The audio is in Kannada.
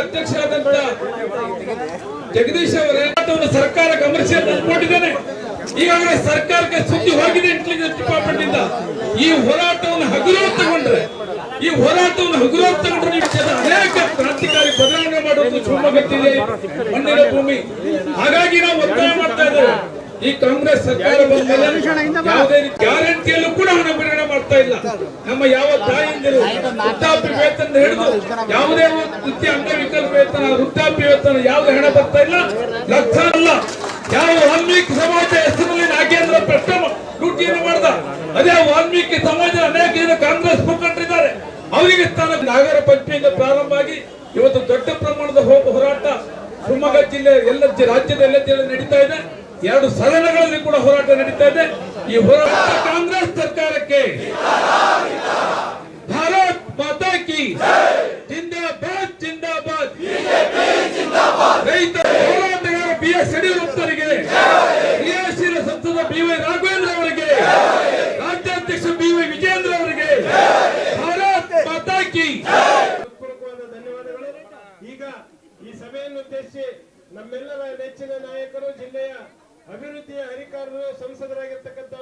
ಅಧ್ಯಕ್ಷರಾದಂತ ಜಗದೀಶ್ ಅವರೇ ಸರ್ಕಾರ ಗಮನಿಸಿ ಅಂದ್ಕೊಂಡಿದ್ದೇನೆ. ಈಗಾಗಲೇ ಸರ್ಕಾರಕ್ಕೆ ಸುದ್ದಿ ಹೋಗಿದೆ ಇಂಟೆಲಿಜೆನ್ಸ್ ಡಿಪಾರ್ಟ್ಮೆಂಟ್ ಇಂದ. ಈ ಹೋರಾಟವನ್ನು ಹಗುರವಾಗಿ ತಗೊಂಡ್ರೆ ನೀವು ಅನೇಕ ಕ್ರಾಂತಿಕಾರಿ ಬದಲಾವಣೆ ಮಾಡುವುದು ಶಿವಮೊಗ್ಗ ಜಿಲ್ಲೆ ಮಣ್ಣಿನ ಭೂಮಿ. ಹಾಗಾಗಿ ನಾವು ಒತ್ತಾಯ ಮಾಡ್ತಾ ಇದ್ದೇವೆ, ಈ ಕಾಂಗ್ರೆಸ್ ಸರ್ಕಾರ ಬಂದ ಮೇಲೆ ಯಾವುದೇ ಗ್ಯಾರಂಟಿಯಲ್ಲೂ ಕೂಡ ಹಣ ಬಿಡುಗಡೆ ಮಾಡ್ತಾ ಇಲ್ಲ. ನಮ್ಮ ಯಾವ ತಾಯಿಂದಿರು ವೃದ್ಧಾಪ್ಯ ವೇತನ ಹಿಡಿದು ಯಾವುದೇ ವೃತ್ತಿ ಅಂಗವಿಕಲ ವೇತನ, ವೃದ್ಧಾಪ್ಯ ವೇತನ ಯಾವುದೇ ಹಣ ಬರ್ತಾ ಇಲ್ಲ. ಲಕ್ಷ ಅಲ್ಲ, ಯಾವ ವಾಲ್ಮೀಕಿ ಸಮಾಜ ಹೆಸರಿನಲ್ಲಿ ನಾಗೇಂದ್ರ ಪ್ರಶ್ನೆ ಲೂಟಿಯನ್ನು ಮಾಡಿದ, ಅದೇ ವಾಲ್ಮೀಕಿ ಸಮಾಜದ ಅನೇಕ ಜನ ಕಾಂಗ್ರೆಸ್ ಮುಖಂಡರಿದ್ದಾರೆ. ಅವರಿಗೆ ಸ್ಥಾನ ನಾಗರ ಪಂಚಮಿಯಿಂದ ಪ್ರಾರಂಭ ಆಗಿ ಇವತ್ತು ದೊಡ್ಡ ಪ್ರಮಾಣದ ಹೋರಾಟ ಶಿವಮೊಗ್ಗ ಜಿಲ್ಲೆ ಎಲ್ಲ ರಾಜ್ಯದ ಎಲ್ಲ ಜಿಲ್ಲೆ ನಡೀತಾ ಇದೆ. 2 ಸದನಗಳಲ್ಲಿ ಕೂಡ ಹೋರಾಟ ನಡೀತಾ ಇದೆ. ಈ ಹೋರಾಟ ಕಾಂಗ್ರೆಸ್ ಸರ್ಕಾರಕ್ಕೆ ಭಾರತ್ ಮಾತಾ ಕಿ ಜಿಂದಾಬಾದ್ ಜಿಂದಾಬಾದ್. ರೈತ ಹೋರಾಟಗಾರ BS ಯಡಿಯೂರಪ್ಪರಿಗೆ, ಕ್ರಿಯಾಶೀಲ ಸಂಸದ BY ರಾಘವೇಂದ್ರ ಅವರಿಗೆ, ರಾಜ್ಯಾಧ್ಯಕ್ಷ BY ವಿಜೇಂದ್ರ ಅವರಿಗೆ ಭಾರತ್ ಮಾತಾ ಕಿ ಧನ್ಯವಾದಗಳು. ಈಗ ಈ ಸಭೆಯನ್ನು ಉದ್ದೇಶಿಸಿ ನಮ್ಮೆಲ್ಲರ ನೆಚ್ಚಿನ ನಾಯಕರು, ಜಿಲ್ಲೆಯ ಅಭಿವೃದ್ಧಿಯ ಹರಿಕಾರರು, ಸಂಸದರಾಗಿರ್ತಕ್ಕಂಥ